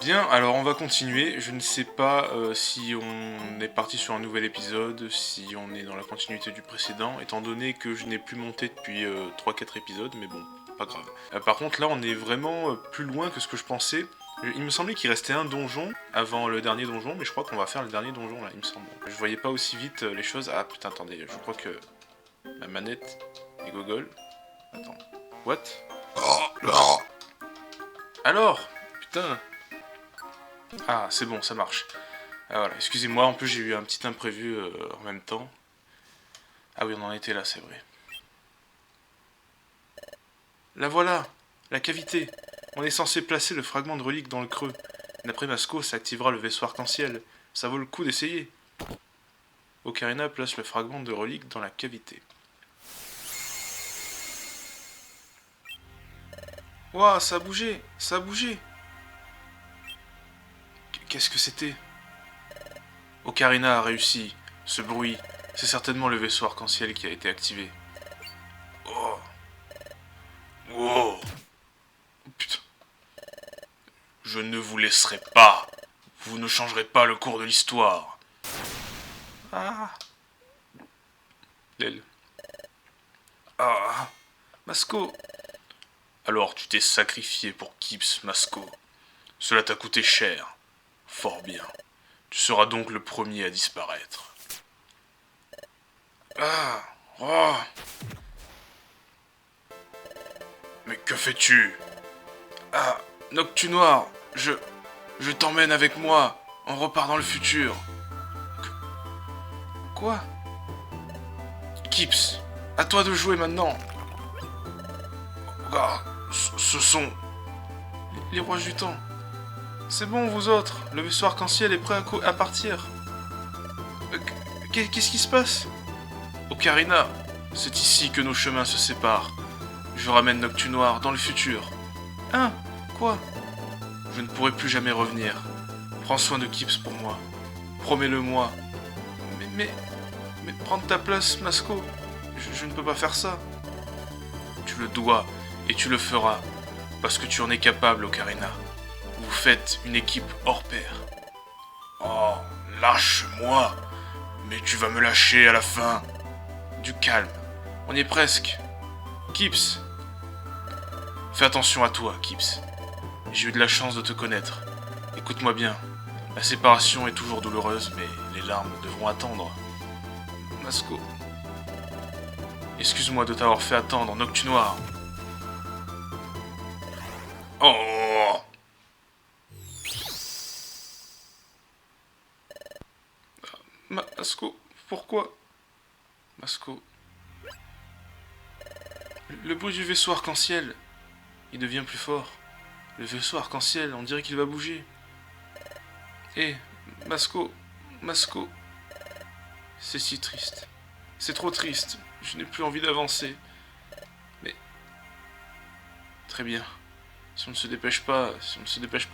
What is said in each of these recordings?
Bien, alors on va continuer. Je ne sais pas si on est parti sur un nouvel épisode, si on est dans la continuité du précédent, étant donné que je n'ai plus monté depuis 3-4 épisodes, mais bon, pas grave. Par contre là on est vraiment plus loin que ce que je pensais. Il me semblait qu'il restait un donjon avant le dernier donjon, mais je crois qu'on va faire le dernier donjon là, il me semble. Je voyais pas aussi vite les choses. Ah putain, attendez, je crois que ma manette est gogol. Attends. What? Alors? Putain. Ah, c'est bon, ça marche. Ah, voilà, excusez-moi, en plus j'ai eu un petit imprévu en même temps. Ah oui, on en était là, c'est vrai. La voilà, la cavité. On est censé placer le fragment de relique dans le creux. D'après Masco, ça activera le vaisseau arc-en-ciel. Ça vaut le coup d'essayer. Ocarina place le fragment de relique dans la cavité. Ouah, ça a bougé, ça a bougé. Qu'est-ce que c'était? Ocarina a réussi. Ce bruit, c'est certainement le vaisseau arc-en-ciel qui a été activé. Oh, wow, putain. Je ne vous laisserai pas. Vous ne changerez pas le cours de l'histoire. Ah, l'aile. Ah, Masco. Alors tu t'es sacrifié pour Kips, Masco. Cela t'a coûté cher. Fort bien. Tu seras donc le premier à disparaître. Ah, oh. Mais que fais-tu? Ah, Noctunoir, je t'emmène avec moi. On repart dans le futur. Quoi? Kips, à toi de jouer maintenant. Ah, ce sont les rois du temps. C'est bon, vous autres. Le vaisseau arc-en-ciel est prêt à partir. Qu'est-ce qui se passe? Ocarina, c'est ici que nos chemins se séparent. Je ramène Noctunoir dans le futur. Hein? Quoi? Je ne pourrai plus jamais revenir. Prends soin de Kips pour moi. Promets-le-moi. Mais, mais, mais prendre ta place, Masco. Je ne peux pas faire ça. Tu le dois, et tu le feras. Parce que tu en es capable, Ocarina. Vous faites une équipe hors pair. Oh, lâche-moi. Mais tu vas me lâcher à la fin. Du calme. On y est presque. Kips. Fais attention à toi, Kips. J'ai eu de la chance de te connaître. Écoute-moi bien. La séparation est toujours douloureuse, mais les larmes devront attendre. Masco. Excuse-moi de t'avoir fait attendre, Noctunoir. Oh. Masco, pourquoi? Masco. Le bruit du vaisseau arc-en-ciel. Il devient plus fort. Le vaisseau arc-en-ciel, on dirait qu'il va bouger. Hé, Masco, Masco. C'est si triste. C'est trop triste. Je n'ai plus envie d'avancer. Mais... Très bien. Si on ne se dépêche pas,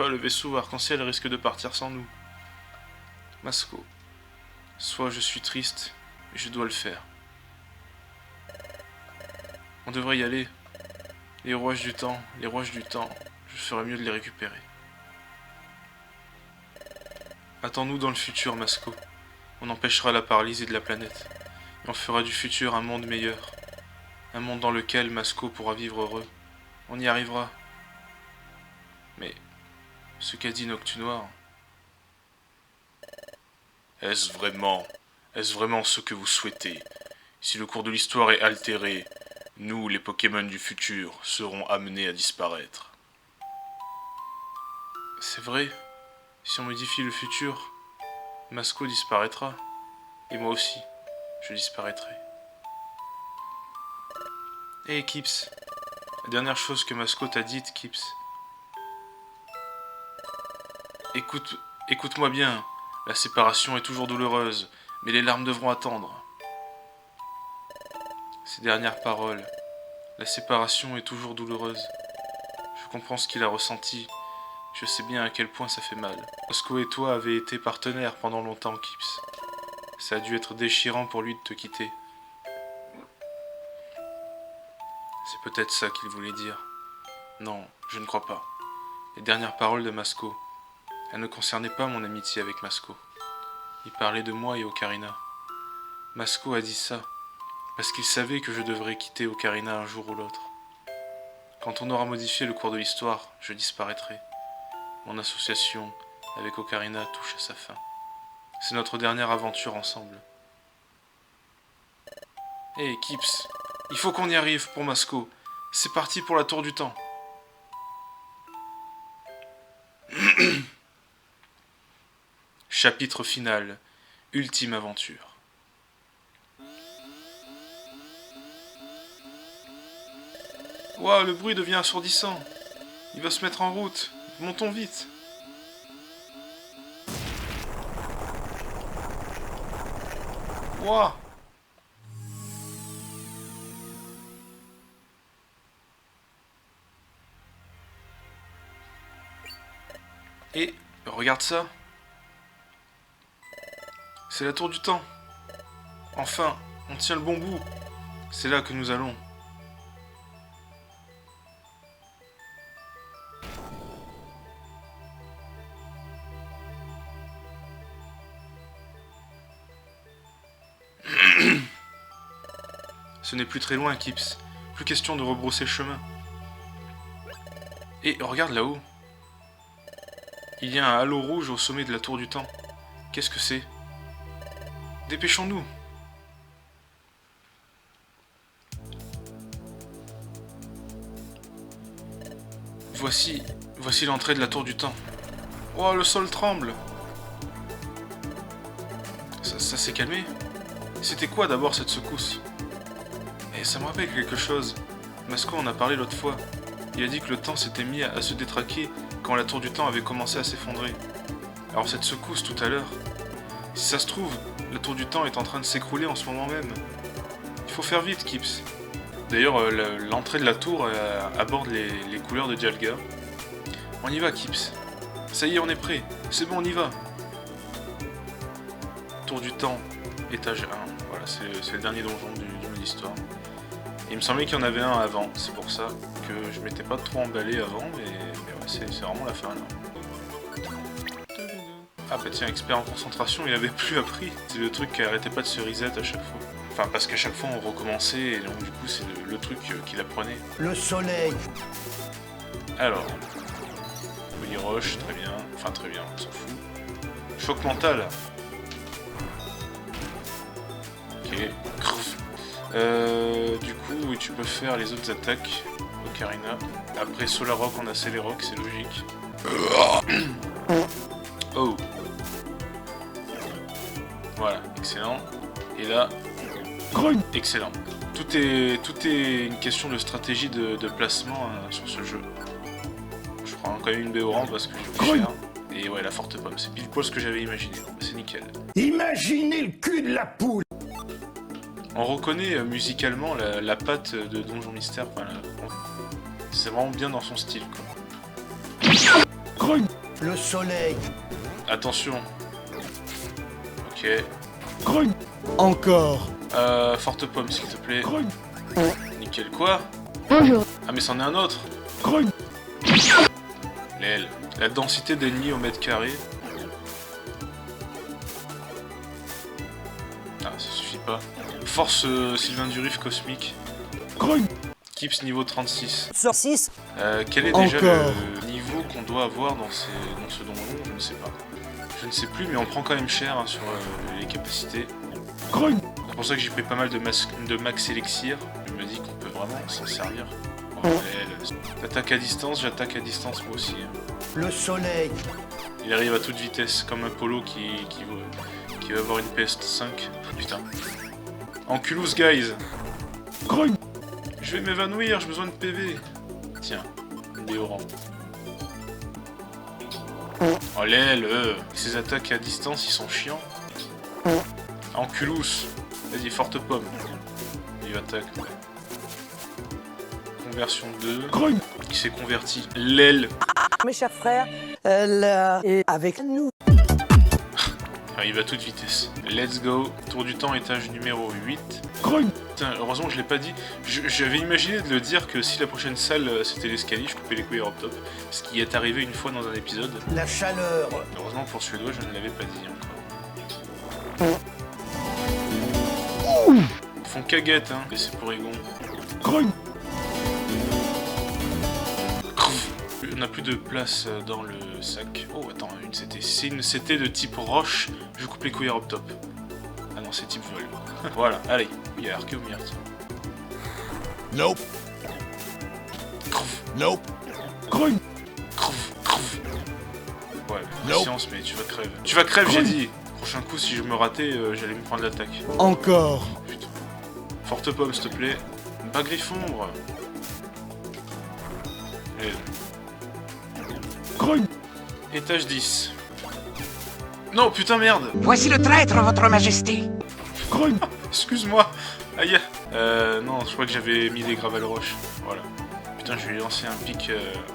le vaisseau arc-en-ciel risque de partir sans nous. Masco. Soit je suis triste, mais je dois le faire. On devrait y aller. Les rouages du temps, je ferais mieux de les récupérer. Attends-nous dans le futur, Masco. On empêchera la paralysie de la planète. Et on fera du futur un monde meilleur. Un monde dans lequel Masco pourra vivre heureux. On y arrivera. Mais ce qu'a dit Noctunoir... Est-ce vraiment... Est-ce vraiment ce que vous souhaitez? Si le cours de l'histoire est altéré, nous, les Pokémon du futur, serons amenés à disparaître. C'est vrai. Si on modifie le futur, Masco disparaîtra. Et moi aussi, je disparaîtrai. Hé, Kips. La dernière chose que Masco t'a dite, Kips. Écoute-moi bien. La séparation est toujours douloureuse, mais les larmes devront attendre. Ces dernières paroles. La séparation est toujours douloureuse. Je comprends ce qu'il a ressenti. Je sais bien à quel point ça fait mal. Masco et toi avez été partenaires pendant longtemps, Kips. Ça a dû être déchirant pour lui de te quitter. C'est peut-être ça qu'il voulait dire. Non, je ne crois pas. Les dernières paroles de Masco. Elle ne concernait pas mon amitié avec Masco. Il parlait de moi et Ocarina. Masco a dit ça, parce qu'il savait que je devrais quitter Ocarina un jour ou l'autre. Quand on aura modifié le cours de l'histoire, je disparaîtrai. Mon association avec Ocarina touche à sa fin. C'est notre dernière aventure ensemble. Hé, Kips, il faut qu'on y arrive pour Masco. C'est parti pour la tour du temps. Chapitre final. Ultime aventure. Ouah, le bruit devient assourdissant. Il va se mettre en route. Montons vite. Ouah. Et regarde ça. C'est la tour du temps. Enfin, on tient le bon bout. C'est là que nous allons. Ce n'est plus très loin, Kips. Plus question de rebrousser le chemin. Et regarde là-haut. Il y a un halo rouge au sommet de la tour du temps. Qu'est-ce que c'est? Dépêchons-nous. Voici l'entrée de la tour du temps. Oh, le sol tremble. Ça s'est calmé. C'était quoi d'abord cette secousse? Et ça me rappelle quelque chose. Masco en a parlé l'autre fois. Il a dit que le temps s'était mis à se détraquer quand la tour du temps avait commencé à s'effondrer. Alors cette secousse tout à l'heure, si ça se trouve, la tour du temps est en train de s'écrouler en ce moment même. Il faut faire vite, Kips. D'ailleurs, l'entrée de la tour aborde les couleurs de Dialga. On y va, Kips. Ça y est, on est prêt. C'est bon, on y va. Tour du temps, étage 1. Voilà, c'est le dernier donjon du mode histoire. Et il me semblait qu'il y en avait un avant. C'est pour ça que je m'étais pas trop emballé avant, mais ouais, c'est vraiment la fin là. Ah bah tiens, expert en concentration, il avait plus appris. C'est le truc qui arrêtait pas de se reset à chaque fois. Enfin, parce qu'à chaque fois on recommençait, et donc du coup c'est le truc qu'il apprenait. Le soleil. Alors, Holy Roche, très bien. Enfin très bien, on s'en fout. Choc mental. Ok. Du coup, tu peux faire les autres attaques, Ocarina. Après Solar Rock, on a Celerock, c'est logique. Oh. Voilà, excellent. Et là, excellent. Tout est une question de stratégie de placement sur ce jeu. Je prends quand même une Béorant parce que je vais cher. Et ouais, la forte pomme, c'est pile poil ce que j'avais imaginé. C'est nickel. Imaginez le cul de la poule. On reconnaît musicalement la patte de Donjon Mystère. Enfin, c'est vraiment bien dans son style, quoi. Le soleil. Attention. Ok. Encore. Forte pomme, s'il te plaît. Nickel, quoi? Bonjour. Ah, mais c'en est un autre. La densité d'ennemis au mètre carré. Ah, ça suffit pas. Force Sylvain Durif cosmique. Kips niveau 36. Sur 6. Quel est déjà Encore. le niveau qu'on doit avoir dans ce donjon? Je ne sais pas. Je ne sais plus, mais on prend quand même cher sur les capacités. C'est pour ça que j'ai pris pas mal de max élixir. Je me dis qu'on peut vraiment s'en servir. Oh, t'attaques à distance, j'attaque à distance moi aussi. Le soleil. Il arrive à toute vitesse, comme un polo qui va avoir une PS5. Putain. Enculous, guys. Je vais m'évanouir, j'ai besoin de PV. Tiens, Béorant. Oh l'aile, ces attaques à distance, ils sont chiants. Enculous. Vas-y, forte pomme. Il attaque. Conversion 2. Qui s'est converti. L'aile. Mes chers frères, elle est avec nous. Ah, il va à toute vitesse. Let's go. Tour du temps, étage numéro 8. Putain, heureusement que je l'ai pas dit. J'avais imaginé de le dire que si la prochaine salle c'était l'escalier, je coupais les couilles up top. Ce qui est arrivé une fois dans un épisode. La chaleur. Heureusement pour Suédois, je ne l'avais pas dit encore. Ils font caguette, hein, et c'est pour Egon. On n'a plus de place dans le sac. Oh, attends, une CT. Si une CT de type roche, je coupe les couilles up top. Ah non, c'est type vol. Voilà, allez. Il y a Archéomir, tiens. Nope. Cruf. Nope. Cruf. Ouais, patience, mais tu vas crève. Tu vas crève, j'ai dit. Prochain coup, si je me ratais, j'allais me prendre l'attaque. Encore. Putain. Forte pomme, s'il te plaît. Pas griffombre. Étage 10. Non, putain, merde. Voici le traître, votre majesté. Excuse-moi. Aïe. Non, je crois que j'avais mis des gravales roches. Voilà. Putain, je lui ai lancé un pic.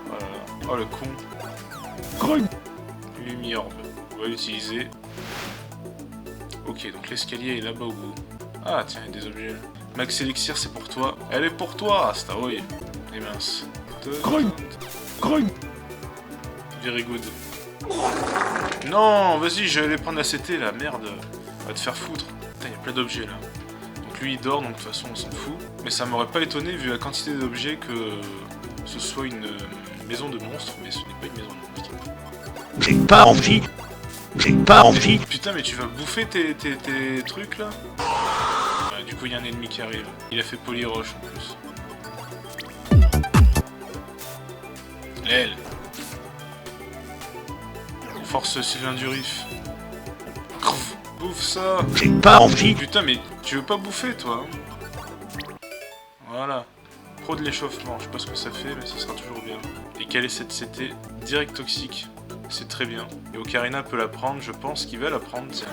Voilà. Oh, le con. Lumiorbe. On va l'utiliser. Ok, donc l'escalier est là-bas au bout. Ah, tiens, il y a des objets là. Max Elixir, c'est pour toi. Elle est pour toi, Staroy. Et mince. Very good. Non, vas-y, je vais aller prendre la CT là, merde. Va te faire foutre. Putain, il y a plein d'objets là. Donc lui il dort, donc de toute façon on s'en fout. Mais ça m'aurait pas étonné vu la quantité d'objets que ce soit une maison de monstres, mais ce n'est pas une maison de monstres. J'ai pas envie. J'ai pas envie. Putain, mais tu vas bouffer tes trucs là? Ouais, du coup il y a un ennemi qui arrive. Il a fait polyroche en plus. L'aile. Force Sylvain du Rif. Bouffe ça. J'ai pas envie. Putain, mais tu veux pas bouffer toi hein? Voilà. Pro de l'échauffement, je sais pas ce que ça fait, mais ça sera toujours bien. Et quelle est cette CT? Direct toxique. C'est très bien. Et Ocarina peut la prendre, je pense qu'il va la prendre, tiens.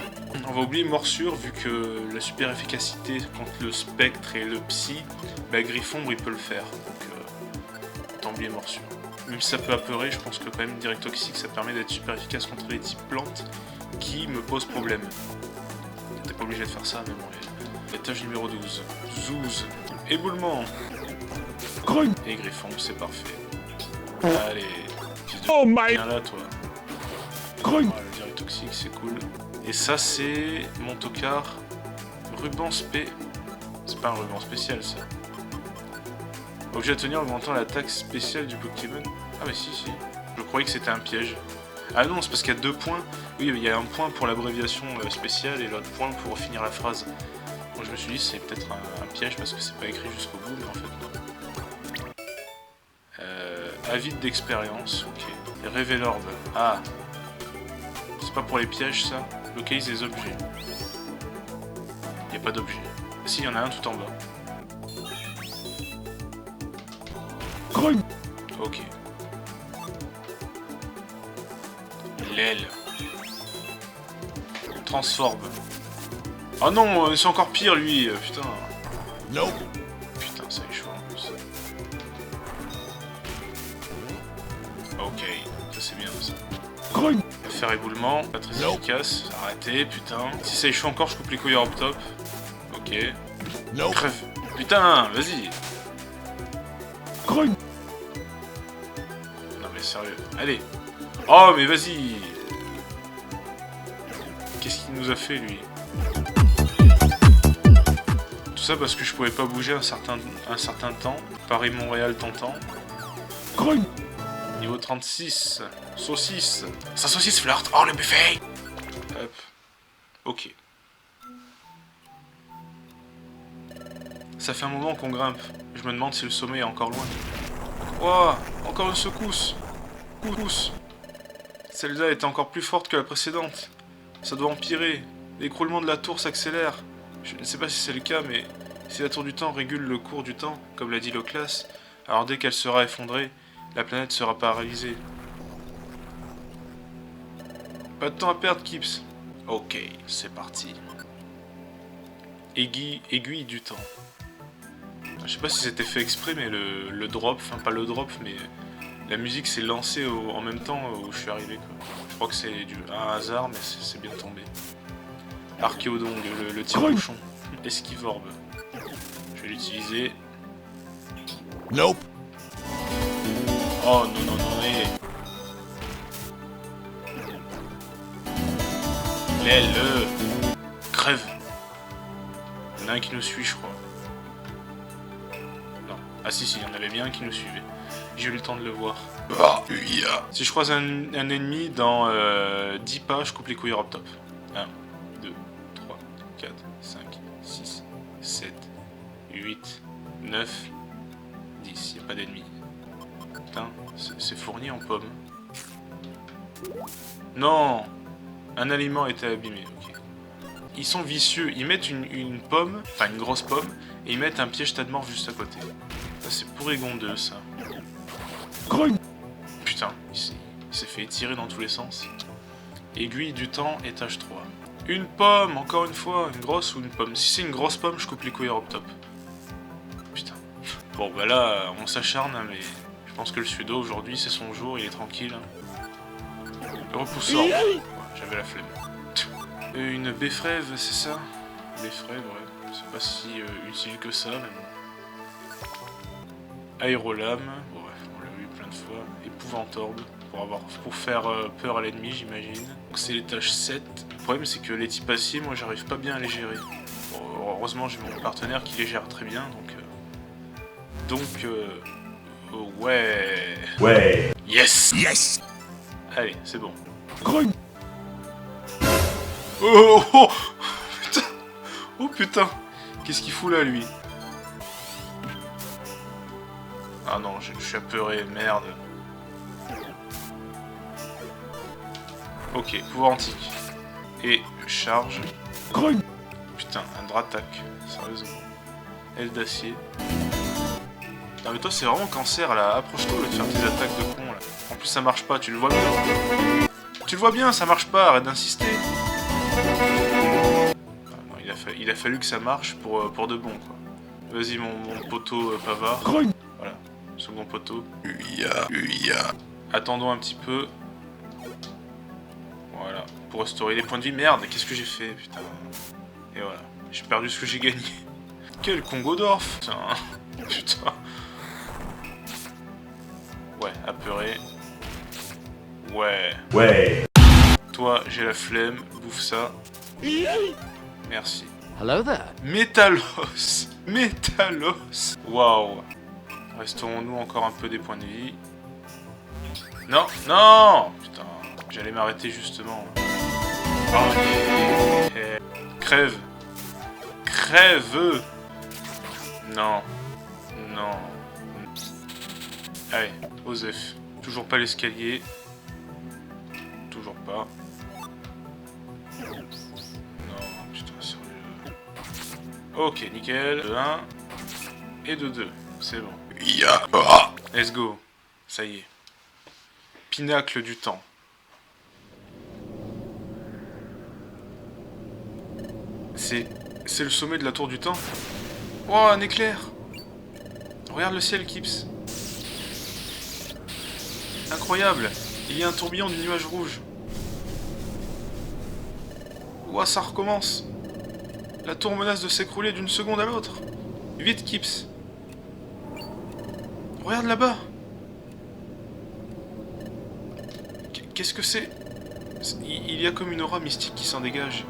On va oublier morsure, vu que la super efficacité contre le spectre et le psy, bah Griffombre il peut le faire. Donc, autant oublier morsure. Même si ça peut apeurer, je pense que quand même direct toxique ça permet d'être super efficace contre les types plantes qui me posent problème. T'es pas obligé de faire ça, mais bon. Étage numéro 12. Zouz. Éboulement. Et Griffon, c'est parfait. Allez. Oh my. Viens là, toi. Voilà, le direct toxique, c'est cool. Et ça, c'est mon tocard. Ruban spé. C'est pas un ruban spécial, ça. Objet à tenir augmentant l'attaque spéciale du Pokémon. Ah mais si. Je croyais que c'était un piège. Ah non, c'est parce qu'il y a 2 points. Oui, il y a un point pour l'abréviation spéciale et l'autre point pour finir la phrase. Donc je me suis dit c'est peut-être un piège parce que c'est pas écrit jusqu'au bout, mais en fait non. Avide d'expérience, ok. Et Révélorbe. Ah. C'est pas pour les pièges ça. Localise les objets. Il n'y a pas d'objet. Si, il y en a un tout en bas. Ok. L'aile. Transforme. Oh non, c'est encore pire lui, putain. Nope. Putain, ça échoue en plus. Ok, ça c'est bien ça. Faire éboulement, pas très efficace. Arrêtez, putain. Si ça échoue encore, je coupe les couilles up top. Ok. Nope. Crève. Putain, vas-y. Non mais sérieux. Allez. Oh mais vas-y. Qu'est-ce qu'il nous a fait lui? Tout ça parce que je pouvais pas bouger un certain temps. Paris-Montréal tentant. Niveau 36. Saucisse. Sa saucisse flirte. Oh le buffet. Hop. Ok. Ça fait un moment qu'on grimpe. Je me demande si le sommet est encore loin. Oh, encore une secousse. Cousse. Celle-là était encore plus forte que la précédente. Ça doit empirer. L'écroulement de la tour s'accélère. Je ne sais pas si c'est le cas, mais si la tour du temps régule le cours du temps, comme l'a dit Loclas, alors dès qu'elle sera effondrée, la planète sera paralysée. Pas de temps à perdre, Kips. Ok, c'est parti. Aiguille du temps. Je sais pas si c'était fait exprès, mais le drop, enfin pas le drop, mais la musique s'est lancée en même temps où je suis arrivé, quoi. Je crois que c'est un hasard, mais c'est bien tombé. Archéodong, le tire-bouchon. Esquivorbe. vais l'utiliser. Nope. Oh non, non, non, mais... L'aile, crève. Il y en a un qui nous suit, je crois. Non. Ah si, si, il y en avait bien un qui nous suivait. J'ai eu le temps de le voir. Ah, yeah. Si je croise un ennemi dans 10 pas, je coupe les couilles top. 1, 2, 3, 4, 5, 6, 7, 8, 9, 10. Il n'y a pas d'ennemis. Putain, c'est fourni en pommes. Non! Un aliment a été abîmé, ok. Ils sont vicieux, ils mettent une pomme, enfin une grosse pomme, et ils mettent un piège tas de mort juste à côté. Ça c'est pourrigondeux ça. Putain, il s'est fait étirer dans tous les sens. Aiguille du temps, étage 3. Une pomme, encore une fois, une grosse ou une pomme. Si c'est une grosse pomme, je coupe les couilles top. Putain. Bon bah là, on s'acharne, hein, mais je pense que le suédois aujourd'hui c'est son jour, il est tranquille. Le repousseur. Ouais, j'avais la flemme. Une béfrève, c'est ça? Béfrève, ouais. C'est pas si utile que ça, mais bon. Aérolame, ouais, on l'a vu plein de fois. Épouvantorbe, pour faire peur à l'ennemi, j'imagine. Donc c'est l'étage 7. Le problème, c'est que les types aciers, moi, j'arrive pas bien à les gérer. Bon, heureusement, j'ai mon partenaire qui les gère très bien, donc... ouais... Ouais. Yes! Yes. Allez, c'est bon. Grogne. Oh, oh, oh putain! Oh putain! Qu'est-ce qu'il fout là, lui? Ah non, je suis apeuré, merde. Ok, pouvoir antique. Et charge. Grogne. Putain, un Dratak, sérieusement. Aile d'acier. Non mais toi c'est vraiment cancer là, approche-toi de faire tes attaques de con là. En plus ça marche pas, tu le vois bien. Tu le vois bien, ça marche pas, arrête d'insister. Ah, non, il a fallu que ça marche pour de bon quoi. Vas-y mon poteau Pavard. Grogne. Voilà, second poteau. Yeah. Attendons un petit peu. Voilà, pour restaurer les points de vie. Merde, qu'est-ce que j'ai fait, putain. Et voilà, j'ai perdu ce que j'ai gagné. Quel Congodorf. Putain. Ouais, apeuré. Ouais. Ouais. Toi, j'ai la flemme, bouffe ça. Merci. Hello there. Métalos. Métalos. Waouh. Restaurons-nous encore un peu des points de vie. Non, non. Putain, j'allais m'arrêter justement. Oh, crève. Crève. Non. Non. Allez, Osef. Toujours pas l'escalier. Toujours pas. Non, putain, sérieux. Ok, nickel. De 1 et de 2. C'est bon. Yeah. Let's go. Ça y est. Pinacle du temps. C'est le sommet de la tour du temps. Oh, un éclair. Regarde le ciel, Kips. Incroyable. Il y a un tourbillon de nuages rouges. Ouah, ça recommence. La tour menace de s'écrouler d'une seconde à l'autre. Vite, Kips. Regarde là-bas. Qu'est-ce que c'est? Il y a comme une aura mystique qui s'en dégage.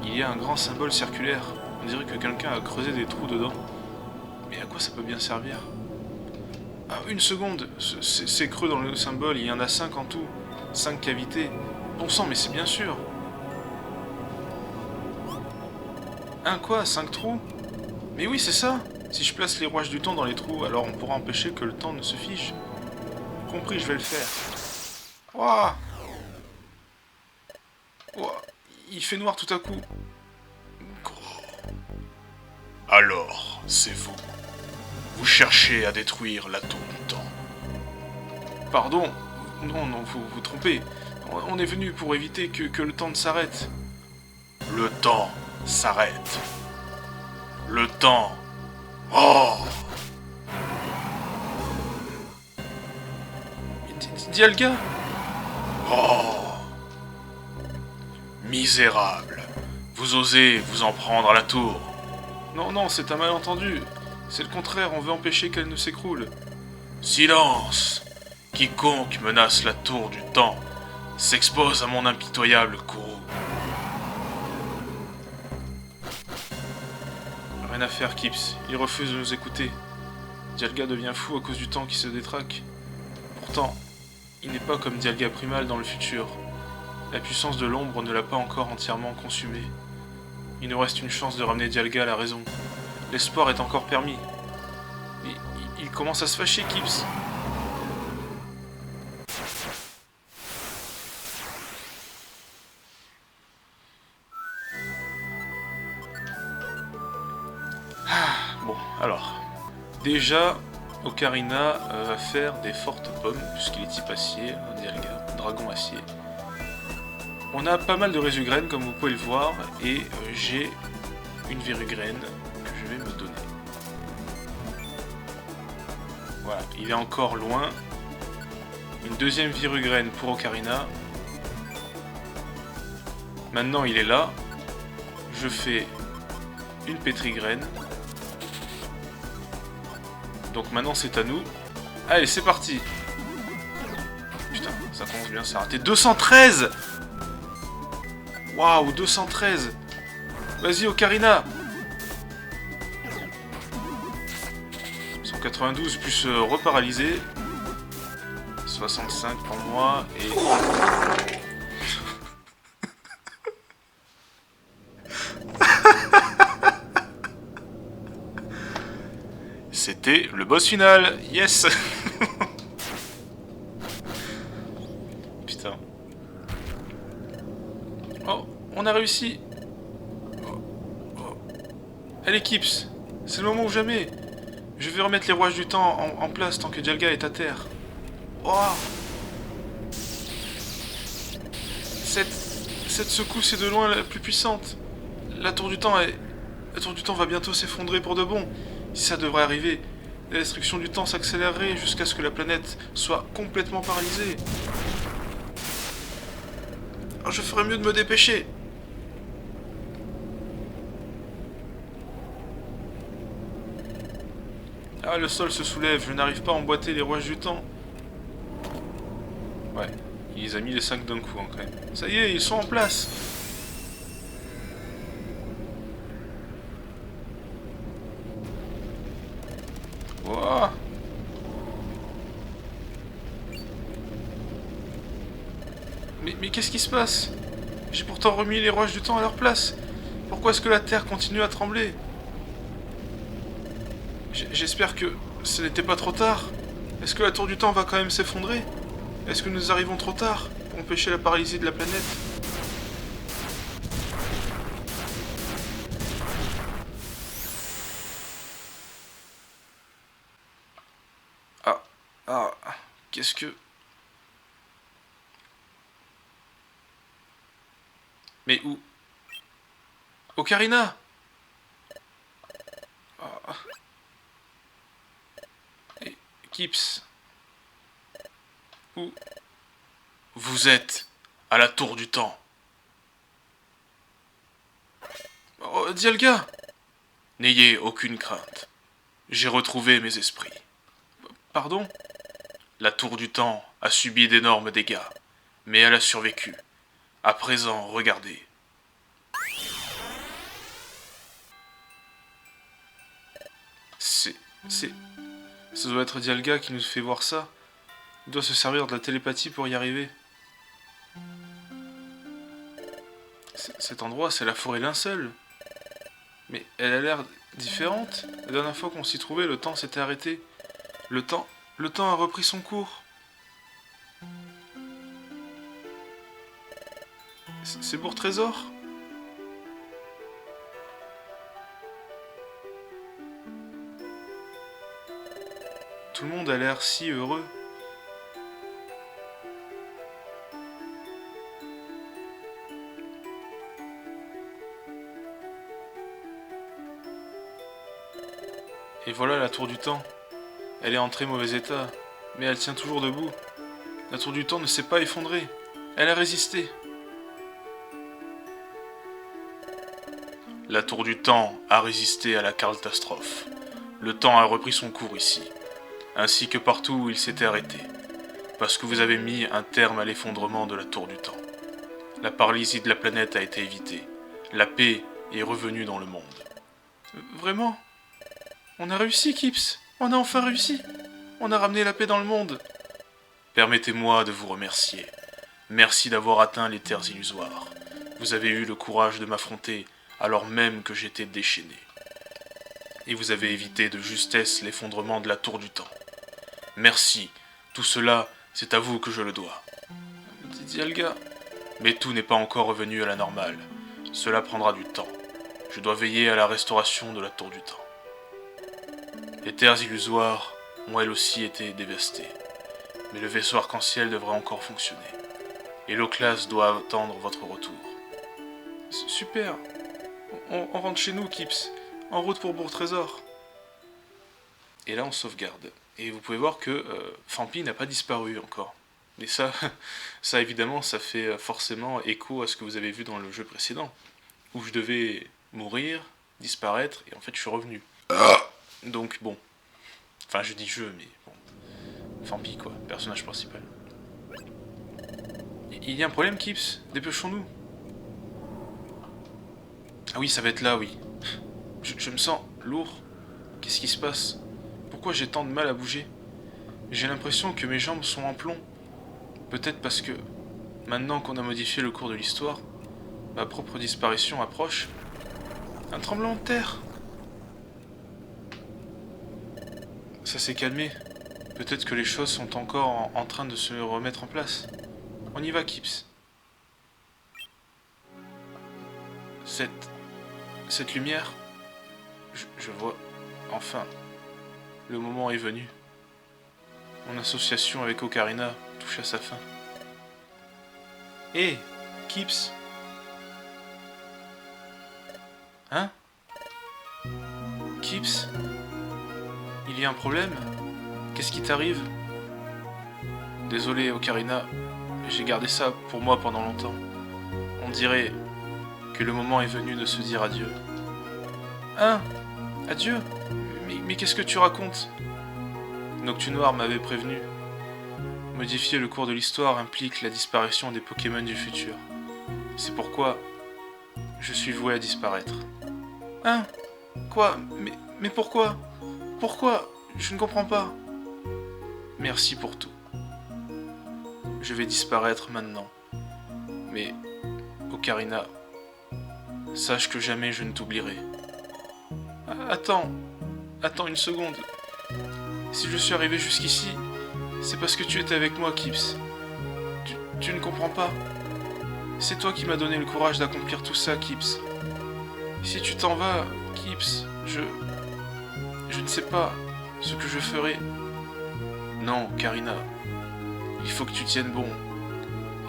Il y a un grand symbole circulaire. On dirait que quelqu'un a creusé des trous dedans. Mais à quoi ça peut bien servir? Ah, une seconde. C'est creux dans le symbole. Il y en a 5 en tout. 5 cavités. Bon sang, mais c'est bien sûr. Un quoi? 5 trous? Mais oui, c'est ça. Si je place les rouages du temps dans les trous, alors on pourra empêcher que le temps ne se fige. Compris, je vais le faire. Ouah! Ouah! Il fait noir tout à coup. Alors, c'est vous. Vous cherchez à détruire la tour du temps. Pardon. Non, non, vous trompez. On est venu pour éviter que le temps ne s'arrête. Le temps s'arrête. Le temps. Oh! Dialga? Oh! Misérable. Vous osez vous en prendre à la tour. Non, non, c'est un malentendu. C'est le contraire, on veut empêcher qu'elle ne s'écroule. Silence! Quiconque menace la tour du temps s'expose à mon impitoyable courroux. Rien à faire, Kips. Il refuse de nous écouter. Dialga devient fou à cause du temps qui se détraque. Pourtant, il n'est pas comme Dialga Primal dans le futur. La puissance de l'ombre ne l'a pas encore entièrement consumé. Il nous reste une chance de ramener Dialga à la raison. L'espoir est encore permis. Mais il commence à se fâcher, Kips. Bon, alors. Déjà, Ocarina va faire des fortes pommes, puisqu'il est type acier, un Dialga, dragon acier. On a pas mal de résugraines, comme vous pouvez le voir, et j'ai une Virugraine que je vais me donner. Voilà, il est encore loin. Une deuxième Virugraine pour Ocarina. Maintenant, il est là. Je fais une Pétrigraine. Donc maintenant c'est à nous. Allez, c'est parti. Putain, ça commence bien, ça a raté. 213. Waouh, 213. Vas-y, Ocarina. 192 plus reparalysé. 65 pour moi et... C'était le boss final, yes. Putain. Oh, on a réussi. Oh. Allez, Kips, c'est le moment ou jamais. Je vais remettre les rouages du temps en place tant que Dialga est à terre. Oh. Cette secousse est de loin la plus puissante. La tour du temps va bientôt s'effondrer pour de bon. Si ça devrait arriver, la destruction du temps s'accélérerait jusqu'à ce que la planète soit complètement paralysée. Oh, je ferais mieux de me dépêcher. Ah, le sol se soulève, je n'arrive pas à emboîter les rouages du temps. Ouais, il les a mis les 5 d'un coup, hein, quand même. Ça y est, ils sont en place. Wow. Mais qu'est-ce qui se passe? J'ai pourtant remis les rouages du temps à leur place. Pourquoi est-ce que la Terre continue à trembler? J'espère que ce n'était pas trop tard. Est-ce que la tour du temps va quand même s'effondrer? Est-ce que nous arrivons trop tard pour empêcher la paralysie de la planète? Ah, qu'est-ce que... Mais où? Ocarina! Ah. Et Kips? Où? Vous êtes à la tour du temps. Oh, Dialga! N'ayez aucune crainte. J'ai retrouvé mes esprits. Pardon? La tour du temps a subi d'énormes dégâts, mais elle a survécu. À présent, regardez. Ça doit être Dialga qui nous fait voir ça. Il doit se servir de la télépathie pour y arriver. Cet endroit, c'est la forêt linceul. Mais elle a l'air différente. La dernière fois qu'on s'y trouvait, le temps s'était arrêté. Le temps a repris son cours. C'est pour Trésor? Tout le monde a l'air si heureux. Et voilà la tour du temps. Elle est en très mauvais état, mais elle tient toujours debout. La tour du temps ne s'est pas effondrée. Elle a résisté. La tour du temps a résisté à la catastrophe. Le temps a repris son cours ici, ainsi que partout où il s'était arrêté, parce que vous avez mis un terme à l'effondrement de la tour du temps. La paralysie de la planète a été évitée. La paix est revenue dans le monde. Vraiment? On a réussi, Kips. On a enfin réussi. On a ramené la paix dans le monde. Permettez-moi de vous remercier. Merci d'avoir atteint les terres illusoires. Vous avez eu le courage de m'affronter alors même que j'étais déchaîné. Et vous avez évité de justesse l'effondrement de la tour du temps. Merci. Tout cela, c'est à vous que je le dois. Dialga. Mais tout n'est pas encore revenu à la normale. Cela prendra du temps. Je dois veiller à la restauration de la tour du temps. Les terres illusoires ont elles aussi été dévastées. Mais le vaisseau arc-en-ciel devrait encore fonctionner. Et l'Oclas doit attendre votre retour. Super. On rentre chez nous, Kips. En route pour Bourg-Trésor. Et là, on sauvegarde. Et vous pouvez voir que Fampi n'a pas disparu encore. Mais ça, ça évidemment, ça fait forcément écho à ce que vous avez vu dans le jeu précédent. Où je devais mourir, disparaître, et en fait je suis revenu. Donc bon. Enfin je dis jeu, mais bon. Fampi quoi, personnage principal. Il y a un problème, Kips? Dépêchons-nous. Ah oui, ça va être là, oui. Je me sens lourd. Qu'est-ce qui se passe? Pourquoi j'ai tant de mal à bouger? J'ai l'impression que mes jambes sont en plomb. Peut-être parce que, maintenant qu'on a modifié le cours de l'histoire, ma propre disparition approche. Un tremblement de terre. Ça s'est calmé. Peut-être que les choses sont encore en train de se remettre en place. On y va, Kips. Cette lumière, je vois, enfin, le moment est venu. Mon association avec Ocarina touche à sa fin. Hé, Kips. Hein? Kips? Il y a un problème? Qu'est-ce qui t'arrive? Désolé, Ocarina, j'ai gardé ça pour moi pendant longtemps. On dirait que le moment est venu de se dire adieu. Hein? Adieu? Mais qu'est-ce que tu racontes? Noctunoir m'avait prévenu. Modifier le cours de l'histoire implique la disparition des Pokémon du futur. C'est pourquoi je suis voué à disparaître. Hein? Quoi? Mais pourquoi? Pourquoi? Je ne comprends pas. Merci pour tout. Je vais disparaître maintenant. Mais, Ocarina, sache que jamais je ne t'oublierai. Attends une seconde. Si je suis arrivé jusqu'ici, c'est parce que tu étais avec moi, Kips. Tu ne comprends pas. C'est toi qui m'as donné le courage d'accomplir tout ça, Kips. Si tu t'en vas, Kips, je ne sais pas ce que je ferai. Non, Karina, il faut que tu tiennes bon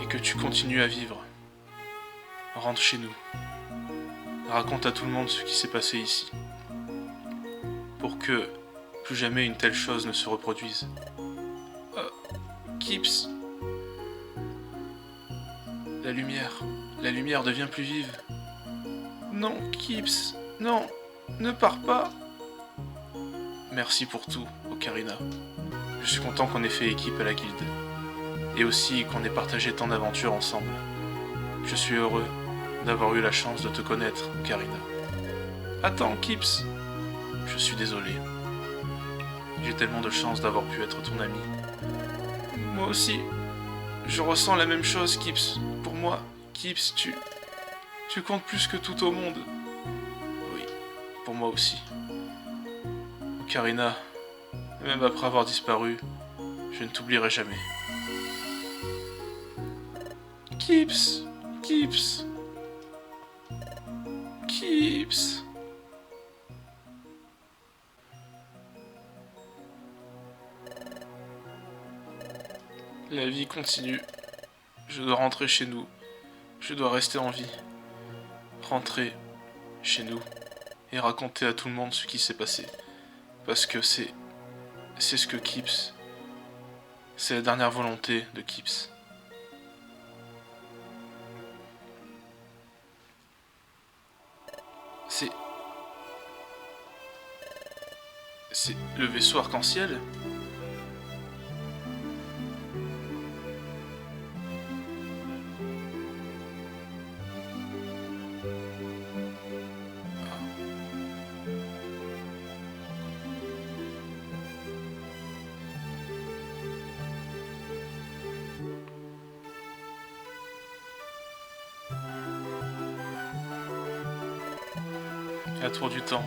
et que tu continues à vivre. Rentre chez nous. Raconte à tout le monde ce qui s'est passé ici. Pour que plus jamais une telle chose ne se reproduise. Kips. La lumière devient plus vive. Non, Kips, non, ne pars pas. Merci pour tout, Ocarina. Je suis content qu'on ait fait équipe à la guilde. Et aussi qu'on ait partagé tant d'aventures ensemble. Je suis heureux d'avoir eu la chance de te connaître, Ocarina. Attends, Kips. Je suis désolé. J'ai tellement de chance d'avoir pu être ton ami. Moi aussi. Je ressens la même chose, Kips. Pour moi, Kips, tu comptes plus que tout au monde. Oui, pour moi aussi. Ocarina, même après avoir disparu, je ne t'oublierai jamais. Kips, Kips, Kips. La vie continue. Je dois rentrer chez nous. Je dois rester en vie. Rentrer chez nous et raconter à tout le monde ce qui s'est passé. Parce que c'est ce que Kips. C'est la dernière volonté de Kips. C'est le vaisseau arc-en-ciel? La tour du temps.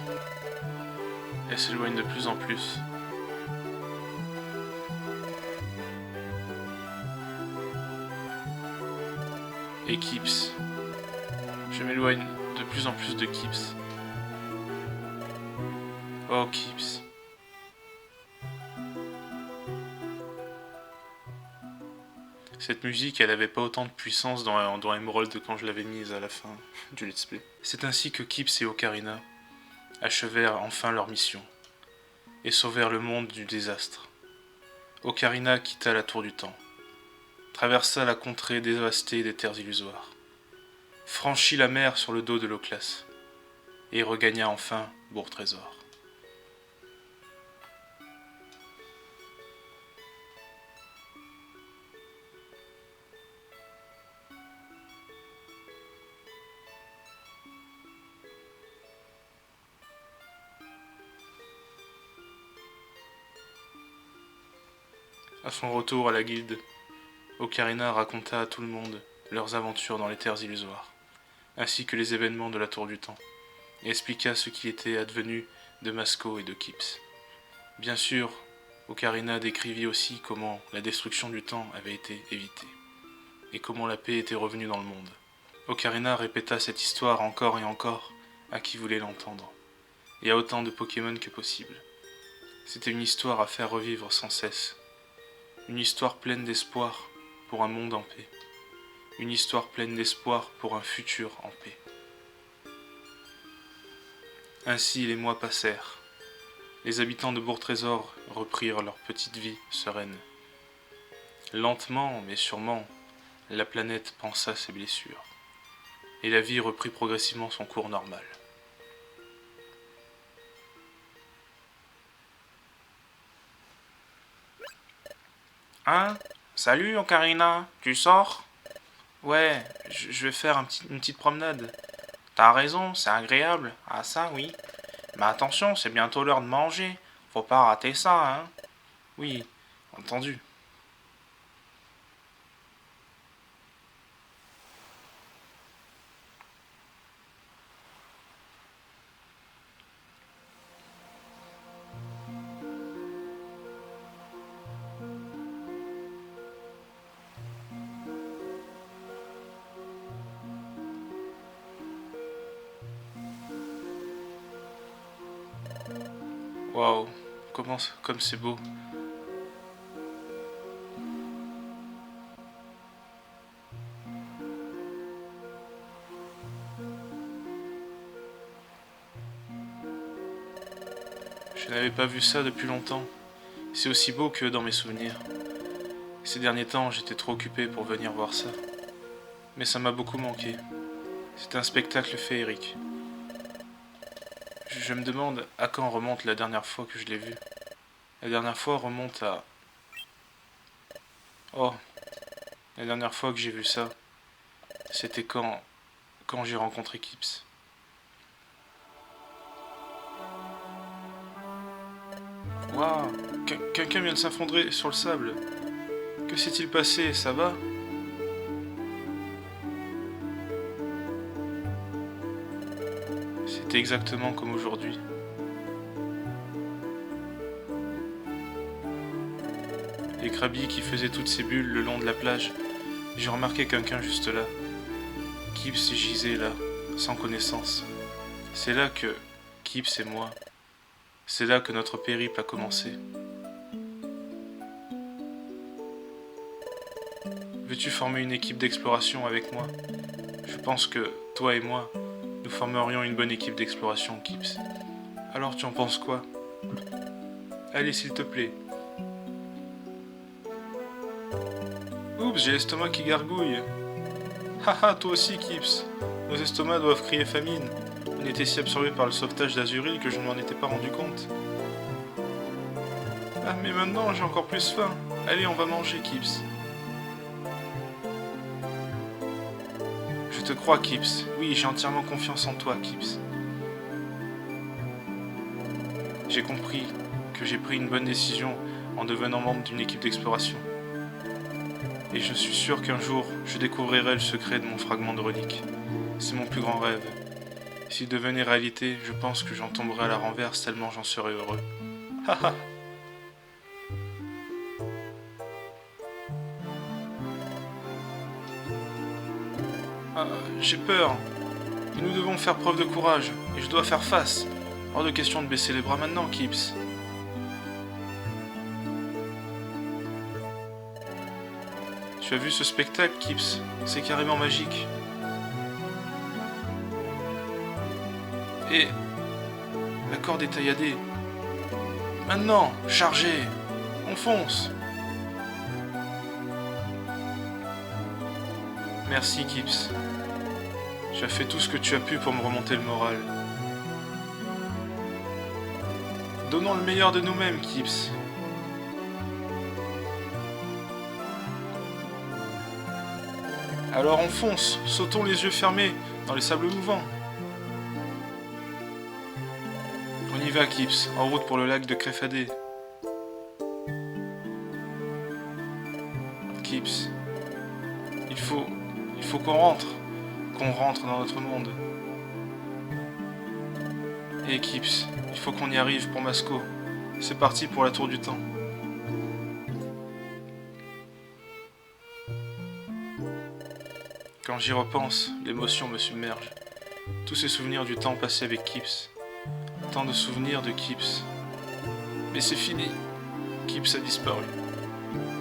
Elle s'éloigne de plus en plus. Et Kips. Je m'éloigne de plus en plus de Kips. Oh Kips. Cette musique, elle avait pas autant de puissance dans Emerald quand je l'avais mise à la fin du let's play. C'est ainsi que Kips et Ocarina achevèrent enfin leur mission et sauvèrent le monde du désastre. Ocarina quitta la tour du temps, traversa la contrée dévastée des terres illusoires, franchit la mer sur le dos de l'Oclas et regagna enfin Bourg-Trésor. À son retour à la guilde, Ocarina raconta à tout le monde leurs aventures dans les terres illusoires, ainsi que les événements de la Tour du Temps, et expliqua ce qui était advenu de Masco et de Kips. Bien sûr, Ocarina décrivit aussi comment la destruction du temps avait été évitée, et comment la paix était revenue dans le monde. Ocarina répéta cette histoire encore et encore à qui voulait l'entendre, et à autant de Pokémon que possible. C'était une histoire à faire revivre sans cesse. Une histoire pleine d'espoir pour un monde en paix. Une histoire pleine d'espoir pour un futur en paix. Ainsi les mois passèrent. Les habitants de Bourg-Trésor reprirent leur petite vie sereine. Lentement, mais sûrement, la planète pansa ses blessures. Et la vie reprit progressivement son cours normal. Hein? Salut Ocarina, tu sors? Ouais, je vais faire une petite promenade. T'as raison, c'est agréable. Ah ça, oui. Mais attention, c'est bientôt l'heure de manger. Faut pas rater ça, hein? Oui, entendu. Waouh, comme c'est beau. Je n'avais pas vu ça depuis longtemps. C'est aussi beau que dans mes souvenirs. Ces derniers temps, j'étais trop occupé pour venir voir ça. Mais ça m'a beaucoup manqué. C'est un spectacle féerique. Je me demande à quand remonte la dernière fois que je l'ai vu. La dernière fois remonte à... Oh, la dernière fois que j'ai vu ça, c'était quand j'ai rencontré Kips. Waouh, quelqu'un vient de s'effondrer sur le sable. Que s'est-il passé, ça va? C'était exactement comme aujourd'hui. Les crabis qui faisaient toutes ces bulles le long de la plage. J'ai remarqué quelqu'un juste là. Kips gisait là, sans connaissance. C'est là que Kips et moi, c'est là que notre périple a commencé. Veux-tu former une équipe d'exploration avec moi? Je pense que toi et moi, nous formerions une bonne équipe d'exploration, Kips. Alors tu en penses quoi? Allez, s'il te plaît. Oups, j'ai l'estomac qui gargouille. Haha, toi aussi, Kips. Nos estomacs doivent crier famine. On était si absorbés par le sauvetage d'Azuril que je ne m'en étais pas rendu compte. Ah, mais maintenant, j'ai encore plus faim. Allez, on va manger, Kips. Je te crois, Kips. Oui, j'ai entièrement confiance en toi, Kips. J'ai compris que j'ai pris une bonne décision en devenant membre d'une équipe d'exploration. Et je suis sûr qu'un jour, je découvrirai le secret de mon fragment de relique. C'est mon plus grand rêve. S'il devenait réalité, je pense que j'en tomberais à la renverse tellement j'en serais heureux. Haha. J'ai peur. Et nous devons faire preuve de courage. Et je dois faire face. Hors de question de baisser les bras maintenant, Kips. Tu as vu ce spectacle, Kips? C'est carrément magique. Et la corde est tailladée. Maintenant, chargez. On fonce. Merci, Kips. Tu as fait tout ce que tu as pu pour me remonter le moral. Donnons le meilleur de nous-mêmes, Kips. Alors on fonce, sautons les yeux fermés dans les sables mouvants. On y va, Kips, en route pour le lac de Créfadé. Kips, il faut qu'on rentre dans notre monde. Et Kips, il faut qu'on y arrive pour Masco. C'est parti pour la tour du temps. Quand j'y repense, l'émotion me submerge. Tous ces souvenirs du temps passé avec Kips. Tant de souvenirs de Kips. Mais c'est fini. Kips a disparu.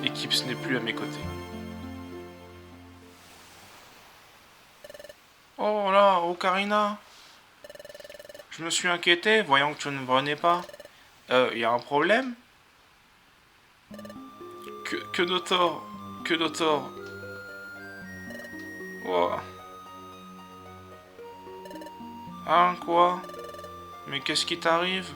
Et Kips n'est plus à mes côtés. Oh là, Ocarina. Je me suis inquiété, voyant que tu ne venais pas. Y a un problème? Que de tort. Que de tort. Oh. Hein, quoi? Mais qu'est-ce qui t'arrive?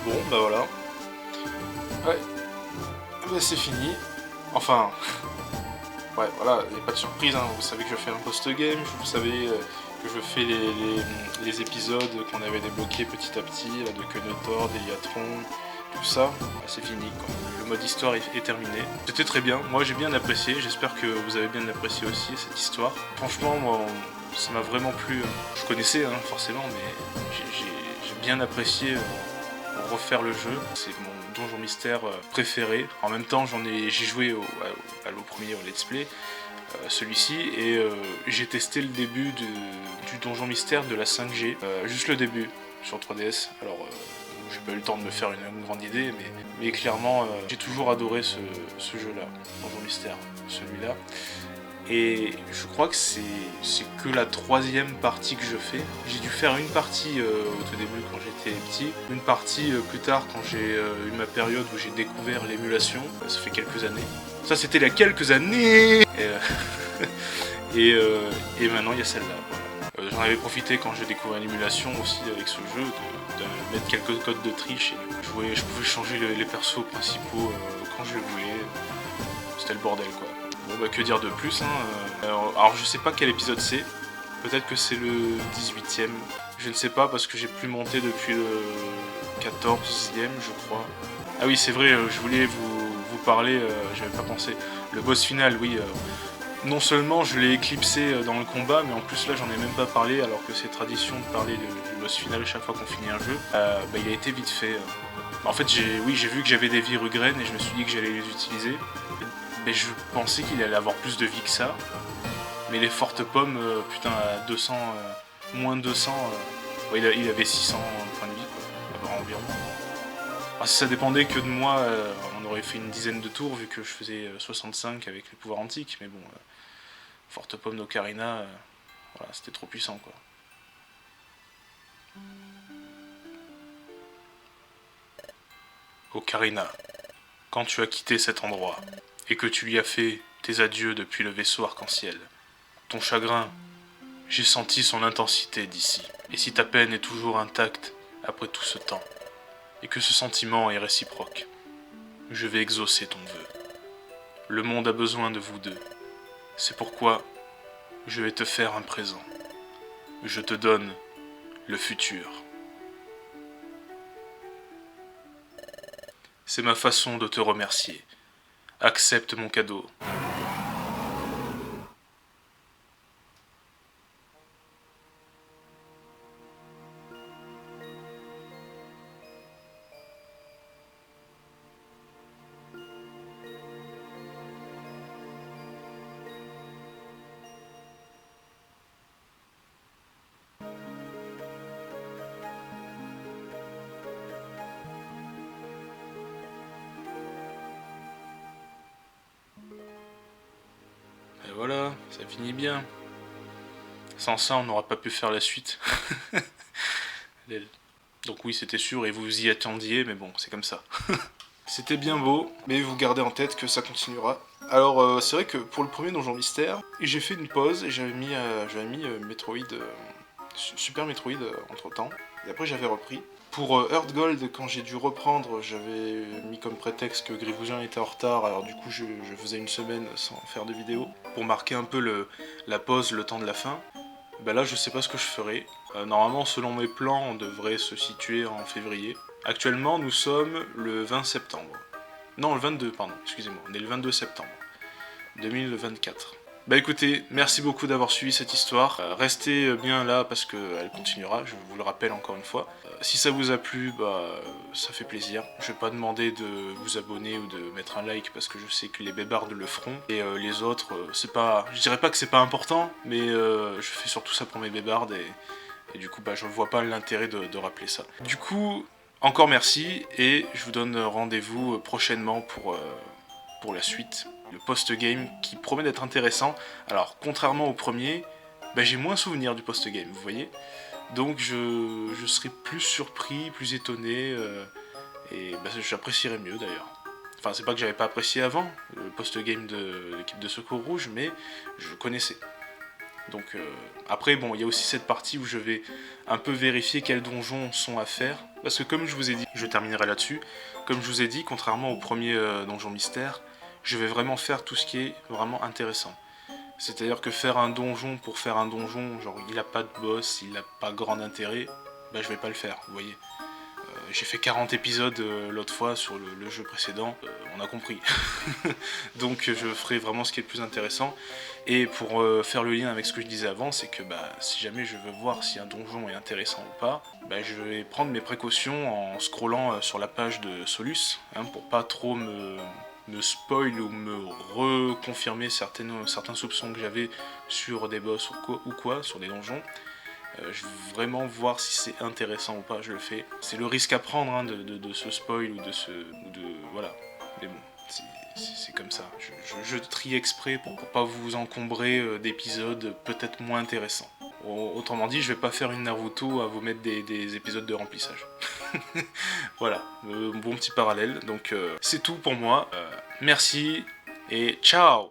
Bon, bah voilà. Ouais. Bah c'est fini. Enfin... ouais, voilà, il n'y a pas de surprise, hein. Vous savez que je fais un post-game, vous savez que je fais les épisodes qu'on avait débloqués petit à petit, là, de Kenotor, d'Eliatron, tout ça. Bah, c'est fini, quoi. Le mode histoire est terminé. C'était très bien, moi j'ai bien apprécié, j'espère que vous avez bien apprécié aussi cette histoire. Franchement, moi, ça m'a vraiment plu. Je connaissais, hein, forcément, mais j'ai bien apprécié refaire le jeu. C'est mon donjon mystère préféré. En même temps, j'ai joué au premier let's play, celui-ci, et j'ai testé le début du donjon mystère de la 5G, juste le début sur 3DS. Alors, j'ai pas eu le temps de me faire une grande idée, mais clairement, j'ai toujours adoré ce jeu-là, donjon mystère, celui-là. Et je crois que c'est que la 3e partie que je fais. J'ai dû faire une partie au tout début quand j'étais petit, une partie plus tard quand j'ai eu ma période où j'ai découvert l'émulation, ça fait quelques années. Ça c'était il y a quelques années. Et maintenant il y a celle-là. Voilà. J'en avais profité quand j'ai découvert l'émulation aussi avec ce jeu, de mettre quelques codes de triche, et je pouvais changer les persos principaux quand je le voulais. C'était le bordel, quoi. Bon bah que dire de plus, hein. Alors je sais pas quel épisode c'est, peut-être que c'est le 18ème, je ne sais pas parce que j'ai plus monté depuis le 14ème je crois. Ah oui c'est vrai, je voulais vous parler, j'avais pas pensé, le boss final, oui, non seulement je l'ai éclipsé dans le combat, mais en plus là j'en ai même pas parlé alors que c'est tradition de parler du boss final chaque fois qu'on finit un jeu. Bah il a été vite fait. En fait j'ai vu que j'avais des vies Rugrènes et je me suis dit que j'allais les utiliser. Mais je pensais qu'il allait avoir plus de vie que ça. Mais les fortes pommes, putain, à 200, moins de 200, Ouais, il avait 600 points de vie, quoi, environ. Alors, si ça dépendait que de moi, on aurait fait une dizaine de tours, vu que je faisais 65 avec les pouvoirs antiques, mais bon, Forte Pomme d'Ocarina, voilà, c'était trop puissant, quoi. Ocarina, quand tu as quitté cet endroit, et que tu lui as fait tes adieux depuis le vaisseau arc-en-ciel, ton chagrin, j'ai senti son intensité d'ici. Et si ta peine est toujours intacte après tout ce temps, et que ce sentiment est réciproque, je vais exaucer ton vœu. Le monde a besoin de vous deux. C'est pourquoi je vais te faire un présent. Je te donne le futur. C'est ma façon de te remercier. Accepte mon cadeau. Et voilà, ça finit bien. Sans ça, on n'aura pas pu faire la suite. Donc oui, c'était sûr et vous y attendiez, mais bon, c'est comme ça. C'était bien beau, mais vous gardez en tête que ça continuera. Alors, c'est vrai que pour le premier Donjon Mystère, j'ai fait une pause et j'avais mis Metroid, Super Metroid entre temps. Et après, j'avais repris. Pour Earth Gold, quand j'ai dû reprendre, j'avais mis comme prétexte que Grivousin était en retard, alors du coup je faisais une semaine sans faire de vidéo, pour marquer un peu la pause, le temps de la fin. Ben là je sais pas ce que je ferai. Normalement selon mes plans on devrait se situer en février. Actuellement nous sommes le 20 septembre. Non le 22 pardon, excusez-moi, on est le 22 septembre 2024. Bah écoutez, merci beaucoup d'avoir suivi cette histoire. Restez bien là parce qu'elle continuera, je vous le rappelle encore une fois. Si ça vous a plu, bah ça fait plaisir. Je vais pas demander de vous abonner ou de mettre un like parce que je sais que les bébards le feront. Et les autres, c'est pas. Je dirais pas que c'est pas important, mais je fais surtout ça pour mes bébards et du coup bah je vois pas l'intérêt de rappeler ça. Du coup, encore merci et je vous donne rendez-vous prochainement pour la suite. Le post-game qui promet d'être intéressant. Alors, contrairement au premier, bah, j'ai moins souvenir du post-game, vous voyez. Donc, je serai plus surpris, plus étonné, et bah, j'apprécierais mieux d'ailleurs. Enfin, c'est pas que j'avais pas apprécié avant, le post-game de l'équipe de Secours Rouge, mais je connaissais. Donc, après, bon, il y a aussi cette partie où je vais un peu vérifier quels donjons sont à faire. Parce que comme je vous ai dit, je terminerai là-dessus, comme je vous ai dit, contrairement au premier Donjon Mystère, je vais vraiment faire tout ce qui est vraiment intéressant. C'est-à-dire que faire un donjon pour faire un donjon, genre il n'a pas de boss, il n'a pas grand intérêt, bah je vais pas le faire, vous voyez. J'ai fait 40 épisodes l'autre fois sur le jeu précédent, on a compris. Donc je ferai vraiment ce qui est le plus intéressant. Et pour faire le lien avec ce que je disais avant, c'est que bah, si jamais je veux voir si un donjon est intéressant ou pas, bah, je vais prendre mes précautions en scrollant sur la page de Solus, hein, pour pas trop me spoil ou me reconfirmer certains soupçons que j'avais sur des boss ou quoi, sur des donjons. Je veux vraiment voir si c'est intéressant ou pas, je le fais. C'est le risque à prendre hein, de ce spoil ou voilà. Mais bon, c'est comme ça. Je trie exprès pour pas vous encombrer d'épisodes peut-être moins intéressants. Autrement dit, je vais pas faire une Naruto à vous mettre des épisodes de remplissage. Voilà, bon petit parallèle. Donc c'est tout pour moi. Merci et ciao!